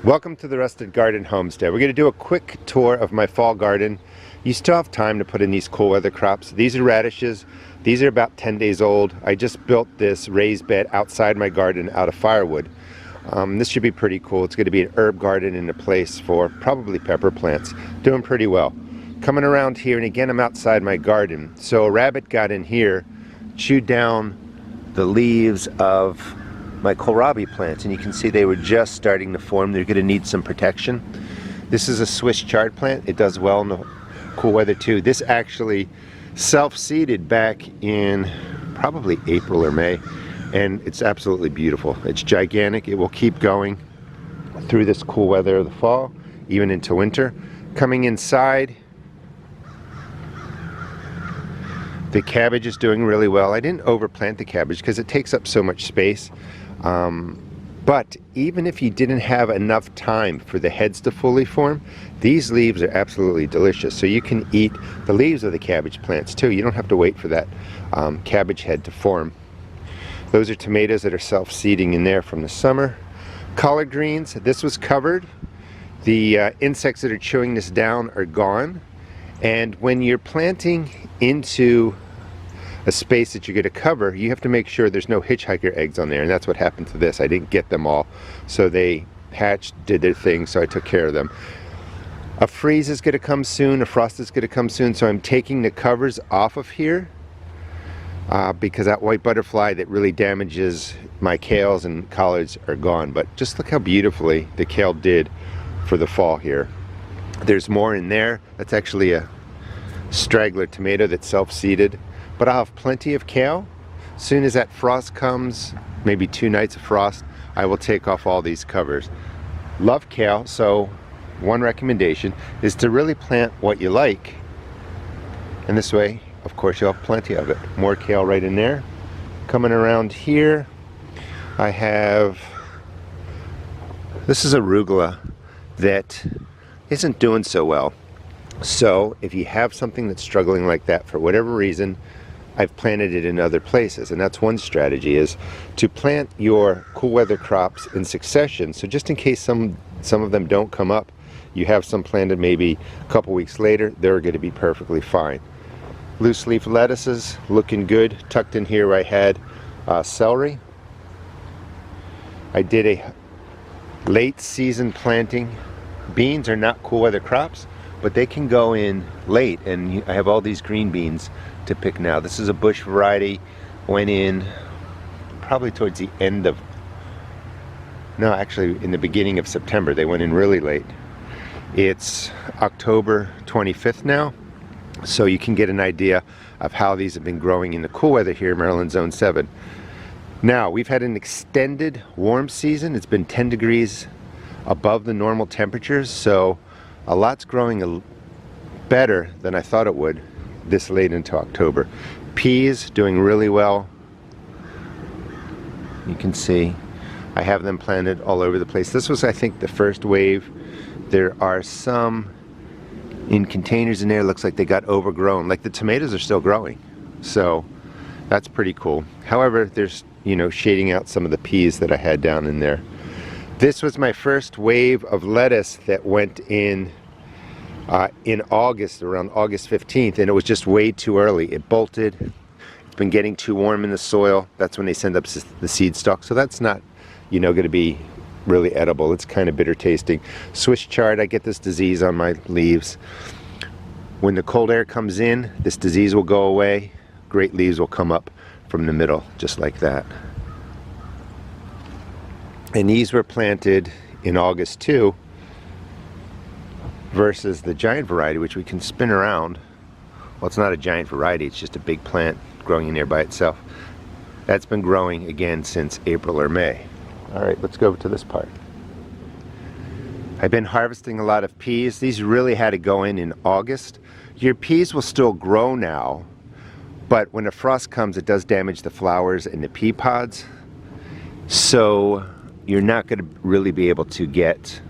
Welcome to the Rusted Garden Homestead. We're going to do a quick tour of my fall garden. You still have time to put in these cool weather crops. These are radishes. These are about 10 days old. I just built this raised bed outside my garden out of firewood. This should be pretty cool. It's going to be an herb garden in a place for probably pepper plants. Doing pretty well. Coming around here, and again I'm outside my garden. So a rabbit got in here, chewed down the leaves of my kohlrabi plants, and you can see they were just starting to form. They're going to need some protection. This is a Swiss chard plant. It does well in the cool weather too. This actually self-seeded back in probably April or May, and it's absolutely beautiful. It's gigantic. It will keep going through this cool weather of the fall, even into winter. Coming inside, the cabbage is doing really well. I didn't overplant the cabbage because it takes up so much space. But even if you didn't have enough time for the heads to fully form, these leaves are absolutely delicious. So you can eat the leaves of the cabbage plants too. You don't have to wait for that cabbage head to form. Those are tomatoes that are self-seeding in there from the summer. Collard greens, this was covered. The insects that are chewing this down are gone. And when you're planting into a space that you're going to cover, you have to make sure there's no hitchhiker eggs on there, and that's what happened to this. I didn't get them all, so they hatched, did their thing, so I took care of them. A freeze is going to come soon, a frost is going to come soon, so I'm taking the covers off of here because that white butterfly that really damages my kales and collards are gone. But just look how beautifully the kale did for the fall here. There's more in there. That's actually a straggler tomato that's self-seeded. But I'll have plenty of kale. As soon as that frost comes, maybe 2 nights of frost, I will take off all these covers. Love kale, so one recommendation is to really plant what you like. And this way, of course, you'll have plenty of it. More kale right in there. Coming around here, I have, this is arugula that isn't doing so well. So if you have something that's struggling like that for whatever reason, I've planted it in other places, and that's one strategy, is to plant your cool weather crops in succession. So just in case some of them don't come up, you have some planted maybe a couple weeks later, they're going to be perfectly fine. Loose leaf lettuces looking good. Tucked in here I had celery. I did a late season planting. Beans are not cool weather crops, but they can go in late, and I have all these green beans to pick now. This is a bush variety, went in probably towards the end of, no, actually in the beginning of September. They went in really late. It's October 25th now, so you can get an idea of how these have been growing in the cool weather here in Maryland Zone 7. Now, we've had an extended warm season. It's been 10 degrees above the normal temperatures, so a lot's growing better than I thought it would this late into October. Peas doing really well. You can see I have them planted all over the place. This was, I think, the first wave. There are some in containers in there. Looks like they got overgrown. Like the tomatoes are still growing, so that's pretty cool. However, there's, you know, shading out some of the peas that I had down in there. This was my first wave of lettuce that went in August, around August 15th, and it was just way too early. It bolted. It's been getting too warm in the soil. That's when they send up the seed stalk. So that's not, you know, going to be really edible. It's kind of bitter tasting. Swiss chard, I get this disease on my leaves. When the cold air comes in, this disease will go away. Great leaves will come up from the middle, just like that. And these were planted in August too, versus the giant variety, which we can spin around. Well, it's not a giant variety, it's just a big plant growing in there by itself. That's been growing again since April or May. All right, let's go over to this part. I've been harvesting a lot of peas. These really had to go in August. Your peas will still grow now, but when the frost comes, it does damage the flowers and the pea pods. So you're not going to really be able to get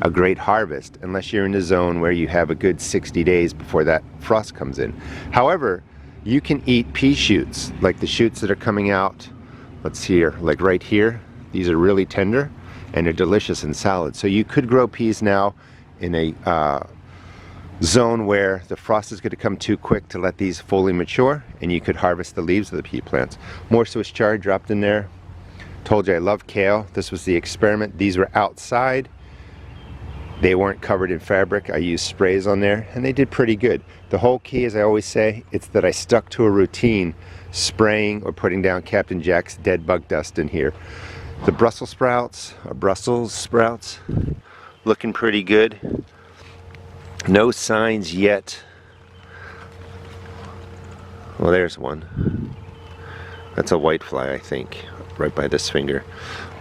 a great harvest unless you're in a zone where you have a good 60 days before that frost comes in. However, you can eat pea shoots, like the shoots that are coming out, let's see here, like right here. These are really tender. and they're delicious in salad. So you could grow peas now in a zone where the frost is going to come too quick to let these fully mature, and you could harvest the leaves of the pea plants. More Swiss chard dropped in there. Told you I love kale. This was the experiment. These were outside. They weren't covered in fabric. I used sprays on there and they did pretty good. The whole key, as I always say, it's that I stuck to a routine, spraying or putting down Captain Jack's dead bug dust in here. The Brussels sprouts, looking pretty good. No signs yet. Well, there's one. That's a whitefly, I think, right by this finger.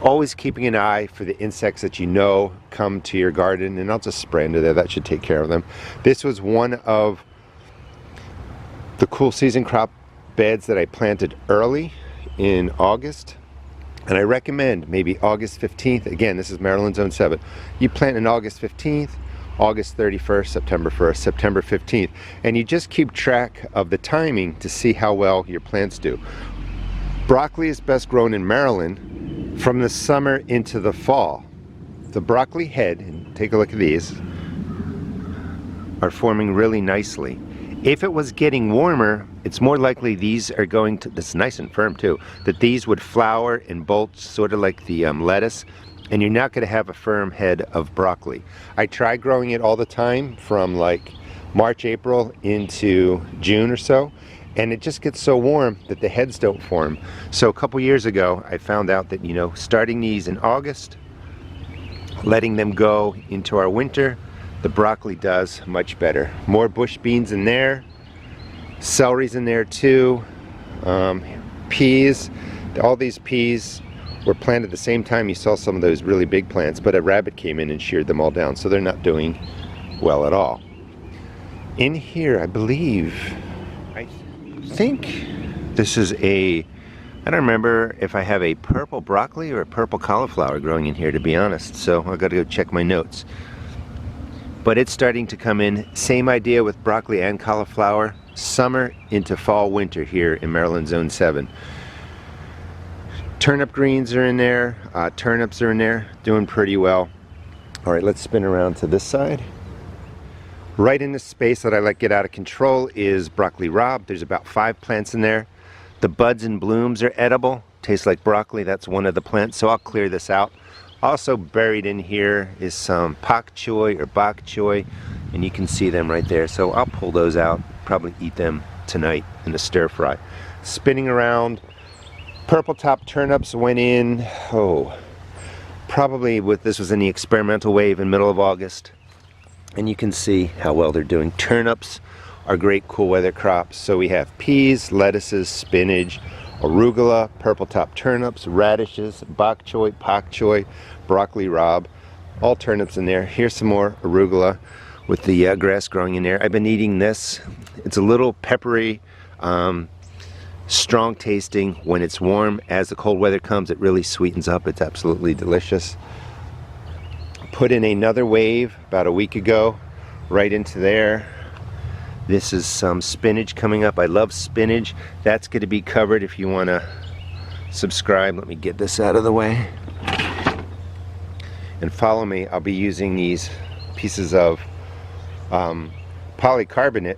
Always keeping an eye for the insects that you know come to your garden, and I'll just spray into there. That should take care of them. This was one of the cool season crop beds that I planted early in August, and I recommend maybe August 15th. Again, this is Maryland Zone 7. You plant in August 15th, August 31st, September 1st, September 15th, and you just keep track of the timing to see how well your plants do. Broccoli is best grown in Maryland from the summer into the fall. The broccoli head, and take a look at these, are forming really nicely. If it was getting warmer, it's more likely these are going to, this is nice and firm too, that these would flower and bolt sort of like the lettuce, and you're not going to have a firm head of broccoli. I try growing it all the time from like March, April into June or so, and it just gets so warm that the heads don't form. So a couple years ago I found out that, you know, starting these in August, letting them go into our winter, the broccoli does much better. More bush beans in there, celery's in there too, peas. All these peas were planted at the same time. You saw some of those really big plants, but a rabbit came in and sheared them all down, so they're not doing well at all. In here, I think this is I don't remember if I have a purple broccoli or a purple cauliflower growing in here, to be honest, so I've got to go check my notes. But it's starting to come in. Same idea with broccoli and cauliflower. Summer into fall, winter here in Maryland Zone 7. Turnip greens are in there, turnips are in there, doing pretty well. All right, let's spin around to this side. Right in the space that I let get out of control is broccoli rabe. There's about 5 plants in there. The buds and blooms are edible, tastes like broccoli. That's one of the plants, so I'll clear this out. Also buried in here is some pak choy or bok choy, and you can see them right there. So I'll pull those out, probably eat them tonight in a stir fry. Spinning around, purple top turnips went in, probably this was in the experimental wave in middle of August. And you can see how well they're doing. Turnips are great cool weather crops. So we have peas, lettuces, spinach, arugula, purple top turnips, radishes, bok choy, pak choy, broccoli rabe, all turnips in there. Here's some more arugula with the grass growing in there. I've been eating this. It's a little peppery, strong tasting when it's warm. As the cold weather comes, it really sweetens up. It's absolutely delicious. Put in another wave about a week ago, right into there. This is some spinach coming up. I love spinach. That's going to be covered. If you want to subscribe, let me get this out of the way. And follow me. I'll be using these pieces of polycarbonate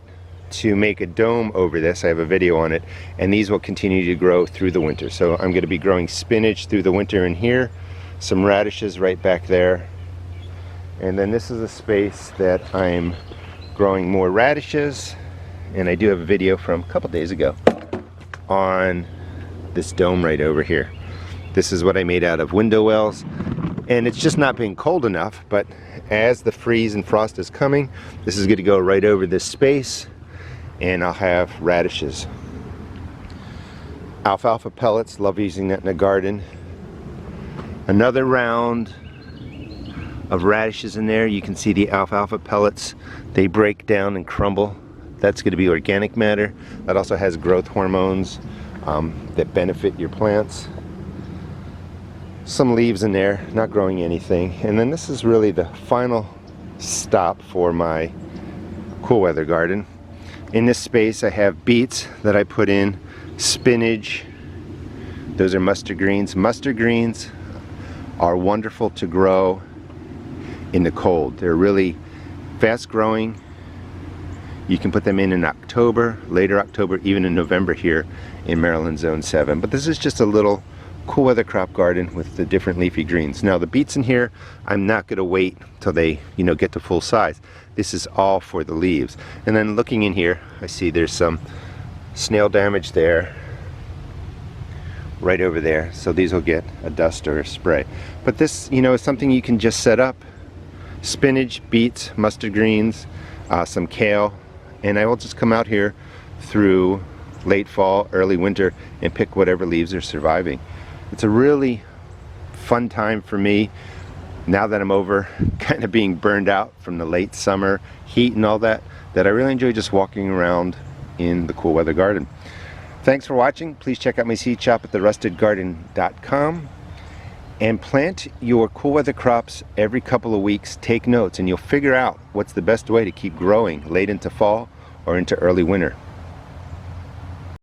to make a dome over this. I have a video on it, and these will continue to grow through the winter. So I'm going to be growing spinach through the winter in here, some radishes right back there. And then this is a space that I'm growing more radishes, and I do have a video from a couple days ago on this dome right over here. This is what I made out of window wells, and it's just not being cold enough, but as the freeze and frost is coming, this is going to go right over this space, and I'll have radishes. Alfalfa pellets, love using that in the garden. Another round of radishes in there. You can see the alfalfa pellets, they break down and crumble. That's going to be organic matter. That also has growth hormones that benefit your plants. Some leaves in there, not growing anything. And then this is really the final stop for my cool weather garden. In this space I have beets that I put in, spinach, those are mustard greens, are wonderful to grow in the cold. They're really fast growing. You can put them in October, later October, even in November here in Maryland Zone 7. But this is just a little cool weather crop garden with the different leafy greens. Now the beets in here, I'm not going to wait till they, get to full size. This is all for the leaves. And then looking in here, I see there's some snail damage there, right over there. So these will get a dust or a spray. But this, is something you can just set up. Spinach, beets, mustard greens, some kale, and I will just come out here through late fall, early winter, and pick whatever leaves are surviving. It's a really fun time for me now that I'm over kind of being burned out from the late summer heat and all that I really enjoy just walking around in the cool weather garden. Thanks for watching. Please check out my seed shop at therustedgarden.com and plant your cool weather crops every couple of weeks. Take notes and you'll figure out what's the best way to keep growing late into fall or into early winter.